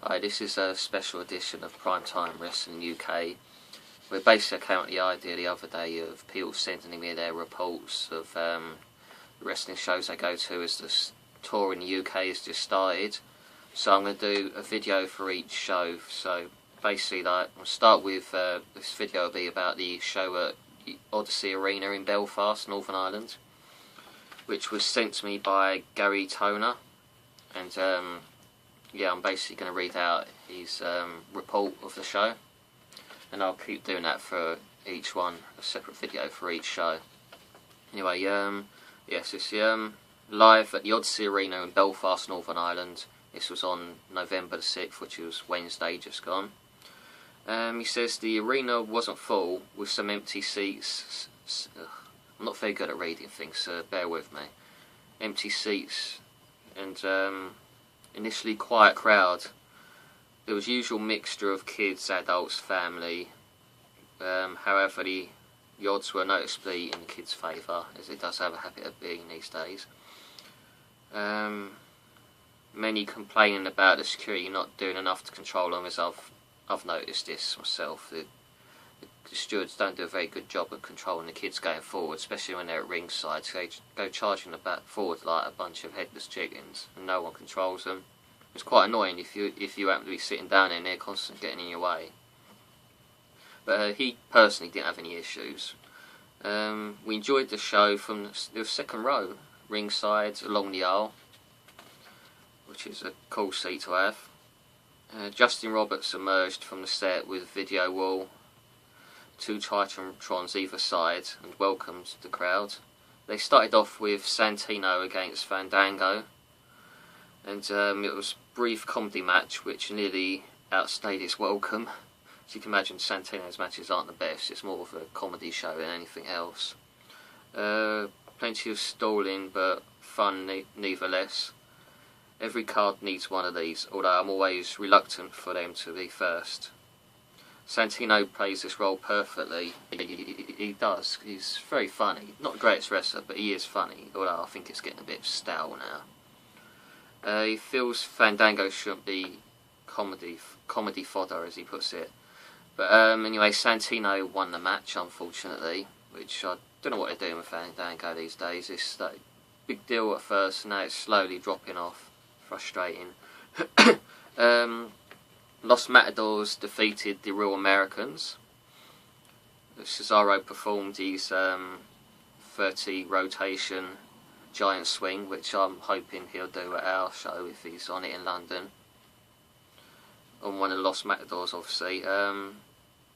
Hi, this is a special edition of Primetime Wrestling UK. We're basically came up with the idea the other day of people sending me their reports of the wrestling shows they go to as the tour in the UK has just started. So I'm going to do a video for each show. So basically, like, I'll start with this video will be about the show at the Odyssey Arena in Belfast, Northern Ireland, which was sent to me by Gary Toner, and yeah, I'm basically going to read out his report of the show, and I'll keep doing that for each one, a separate video for each show. Anyway, yes, it's live at the Odyssey Arena in Belfast, Northern Ireland. This was on November the 6th, which was Wednesday just gone. He says the arena wasn't full, with some empty seats. I'm not very good at reading things, so bear with me. Empty seats and initially quiet crowd. There was usual mixture of kids, adults, family. However, the odds were noticeably in the kids' favour, as it does have a habit of being these days. Many complaining about the security not doing enough to control them, as I've noticed this myself. The stewards don't do a very good job of controlling the kids going forward, especially when they're at ringside. So they go charging the back forward like a bunch of headless chickens, and no one controls them. It's quite annoying if you happen to be sitting down and they're constantly getting in your way. But he personally didn't have any issues. We enjoyed the show from the second row, ringside along the aisle, which is a cool seat to have. Justin Roberts emerged from the set with a video wall, 2 Titantrons either side, and welcomed the crowd. They started off with Santino against Fandango, and it was a brief comedy match which nearly outstayed its welcome. As you can imagine, Santino's matches aren't the best, it's more of a comedy show than anything else. Plenty of stalling, but fun nevertheless. Every card needs one of these, although I'm always reluctant for them to be first. Santino plays this role perfectly. He does. He's very funny. Not the greatest wrestler, but he is funny, although I think it's getting a bit stale now. He feels Fandango shouldn't be comedy fodder, as he puts it. But anyway, Santino won the match, unfortunately, which I don't know what they're doing with Fandango these days. It's like big deal at first, and now it's slowly dropping off. Frustrating. Los Matadors defeated the Real Americans. Cesaro performed his 30 rotation giant swing, which I'm hoping he'll do at our show if he's on it in London. On one of the Los Matadors, obviously.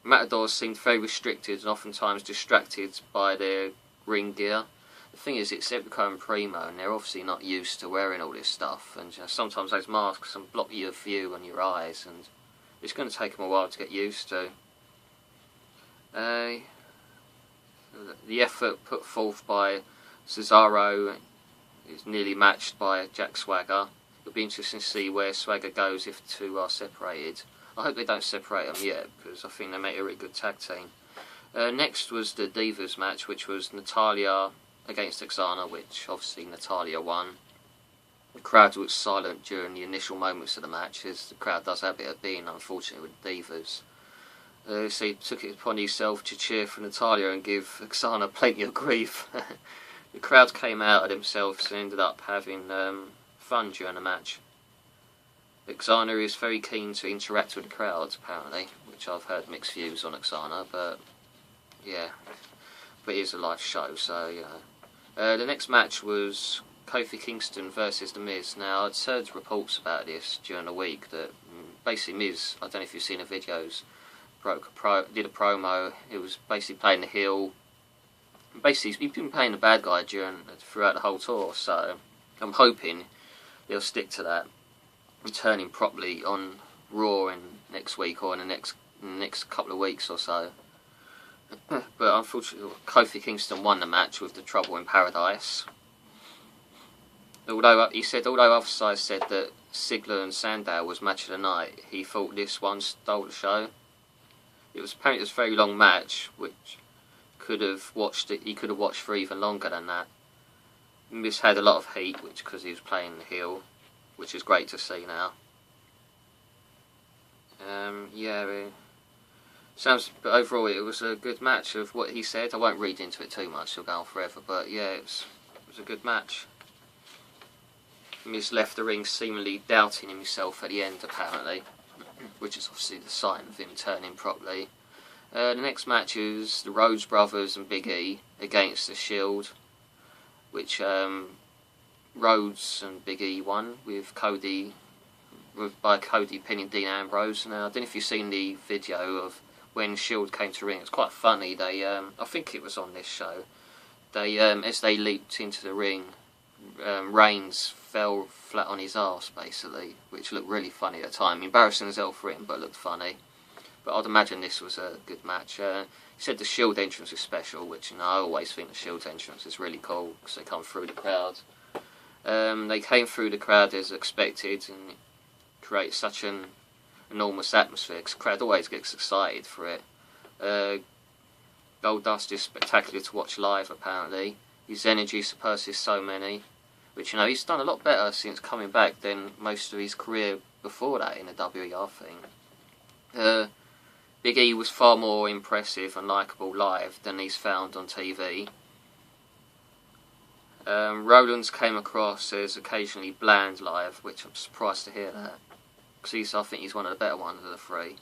Matadors seemed very restricted and oftentimes distracted by their ring gear. The thing is, it's Epico and Primo, and they're obviously not used to wearing all this stuff, and sometimes those masks can block your view and your eyes, and it's going to take them a while to get used to. The effort put forth by Cesaro is nearly matched by Jack Swagger. It'll be interesting to see where Swagger goes if the two are separated. I hope they don't separate them yet, because I think they make a really good tag team. Next was the Divas match, which was Natalya against Oksana, which obviously Natalya won. The crowd was silent during the initial moments of the match, as the crowd does have a bit of being, unfortunately, with Divas. So he took it upon himself to cheer for Natalya and give Oksana plenty of grief. The crowd came out of themselves and ended up having fun during the match. Oksana is very keen to interact with the crowd, apparently, which I've heard mixed views on Oksana, but yeah, but it is a live show, so you know. The next match was Kofi Kingston versus The Miz. Now, I'd heard reports about this during the week that basically Miz, I don't know if you've seen the videos, did a promo. It was basically playing the heel. Basically, he's been playing the bad guy throughout the whole tour, so I'm hoping they'll stick to that, returning properly on Raw next week or in the next couple of weeks or so. But unfortunately, Kofi Kingston won the match with the Trouble in Paradise. Although other sides said that Ziggler and Sandow was match of the night, he thought this one stole the show. It was apparently a very long match, which he could have watched for even longer than that. Miz had a lot of heat, which because he was playing the heel, which is great to see now. Yeah, sounds. But overall, it was a good match of what he said. I won't read into it too much; it'll go on forever. But yeah, it was a good match. Miz left the ring seemingly doubting himself at the end, apparently, which is obviously the sign of him turning properly. The next match is the Rhodes Brothers and Big E against the Shield, which Rhodes and Big E won by Cody pinning Dean Ambrose. Now, I don't know if you've seen the video of when Shield came to ring. It's quite funny. They, I think it was on this show. They, as they leaped into the ring, Reigns fell flat on his arse, basically, which looked really funny at the time. Embarrassing as hell for him, but looked funny. But I'd imagine this was a good match. He said the Shield entrance is special, which I always think the Shield's entrance is really cool because they come through the crowd. They came through the crowd as expected and created such an enormous atmosphere because the crowd always gets excited for it. Goldust is spectacular to watch live, apparently. His energy surpasses so many, which, he's done a lot better since coming back than most of his career before that in the WWE, I think. Big E was far more impressive and likeable live than he's found on TV. Rollins came across as occasionally bland live, which I'm surprised to hear that, because I think he's one of the better ones of the three.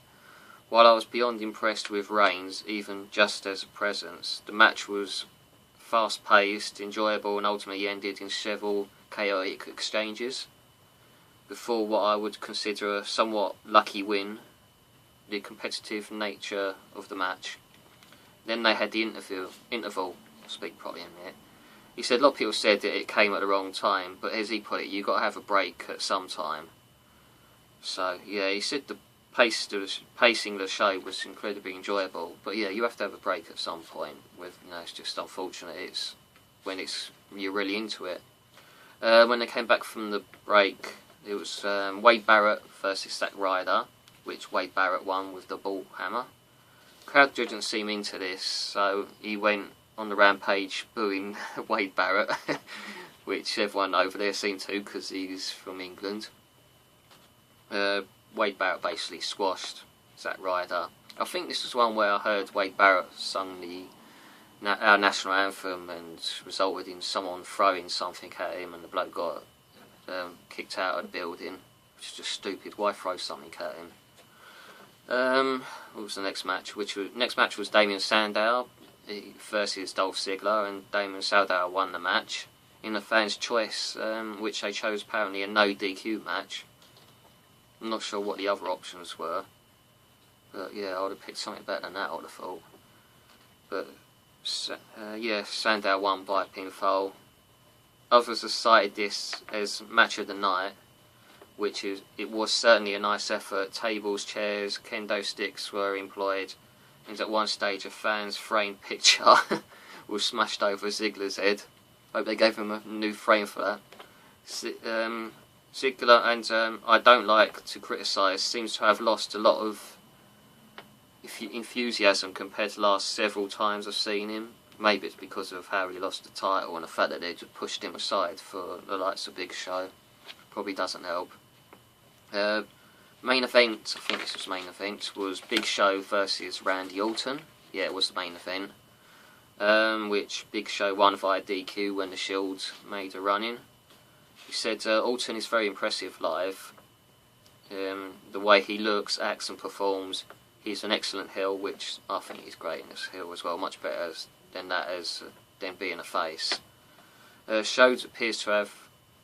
While I was beyond impressed with Reigns, even just as a presence, the match was fast-paced, enjoyable, and ultimately ended in several chaotic exchanges. Before what I would consider a somewhat lucky win, the competitive nature of the match. Then they had the interval, I'll speak properly in a minute. He said a lot of people said that it came at the wrong time, but as he put it, you've got to have a break at some time. So, yeah, he said the pacing of the show was incredibly enjoyable, but yeah, you have to have a break at some point. It's just unfortunate. It's when you're really into it. When they came back from the break, it was Wade Barrett versus Zack Ryder, which Wade Barrett won with the ball hammer. Crowd didn't seem into this, so he went on the rampage booing Wade Barrett, which everyone over there seemed to because he's from England. Wade Barrett basically squashed Zack Ryder. I think this was one where I heard Wade Barrett sung our national anthem and resulted in someone throwing something at him and the bloke got kicked out of the building, which is just stupid. Why throw something at him? What was the next match? Next match was Damien Sandow versus Dolph Ziggler, and Damien Sandow won the match in the fans' choice, which they chose apparently a no DQ match. I'm not sure what the other options were, but yeah, I would have picked something better than that, I would have thought. But yeah, Sandow won by pinfall. Others have cited this as match of the night, it was certainly a nice effort. Tables, chairs, kendo sticks were employed, and at one stage a fan's framed picture was smashed over Ziggler's head. Hope they gave him a new frame for that. Ziggler, and I don't like to criticise, seems to have lost a lot of enthusiasm compared to the last several times I've seen him. Maybe it's because of how he lost the title and the fact that they just pushed him aside for the likes of Big Show. Probably doesn't help. Main event, I think this was main event, was Big Show versus Randy Orton. Yeah, it was the main event. Which Big Show won via DQ when the Shield made a run-in. He said Orton is very impressive live. The way he looks, acts and performs, he's an excellent heel, which I think he's great in this heel as well, much better than being a face. Show appears to have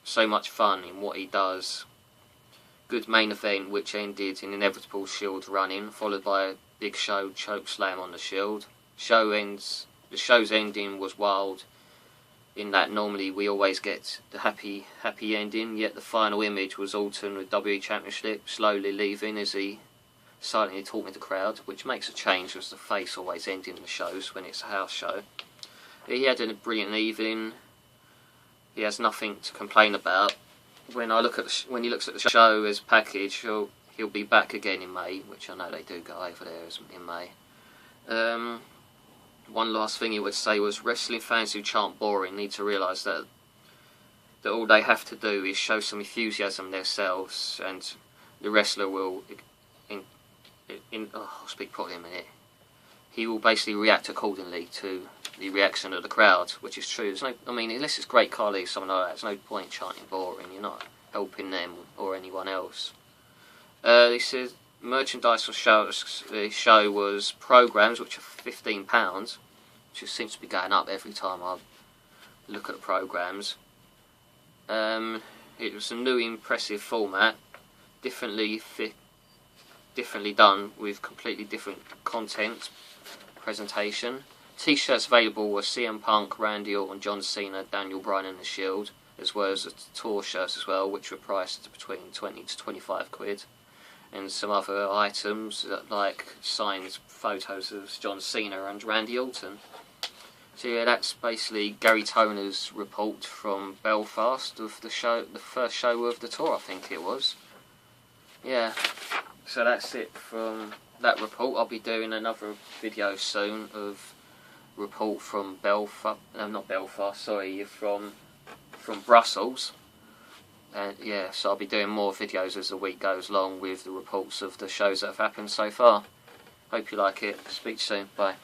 so much fun in what he does. Good main event, which ended in inevitable Shield run-in, followed by a Big Show choke slam on the Shield. The show's ending was wild, in that normally we always get the happy ending, yet the final image was Orton with WWE Championship slowly leaving as he silently talking to the crowd, which makes a change as the face always ending the shows when it's a house show. He had a brilliant evening. He has nothing to complain about. When he looks at the show as a package, he'll be back again in May, which I know they do go over there in May. One last thing he would say was, wrestling fans who chant boring need to realise that all they have to do is show some enthusiasm themselves, and the wrestler will I'll speak probably in a minute. He will basically react accordingly to the reaction of the crowd, which is true. I mean, unless it's Great Khali, something like that, there's no point chanting boring. You're not helping them or anyone else. He says merchandise for the show was programmes, which are £15, which seems to be going up every time I look at the programmes. It was a new impressive format, differently done with completely different content presentation. T-shirts available were CM Punk, Randy Orton, John Cena, Daniel Bryan and The Shield, as well as the tour shirts as well, which were priced between 20 to 25 quid. And some other items like signed photos of John Cena and Randy Orton. So yeah, that's basically Gary Toner's report from Belfast of the show, the first show of the tour, I think it was. Yeah, so that's it from that report. I'll be doing another video soon of report from from Brussels. And yeah, so I'll be doing more videos as the week goes along with the reports of the shows that have happened so far. Hope you like it. Speak soon. Bye.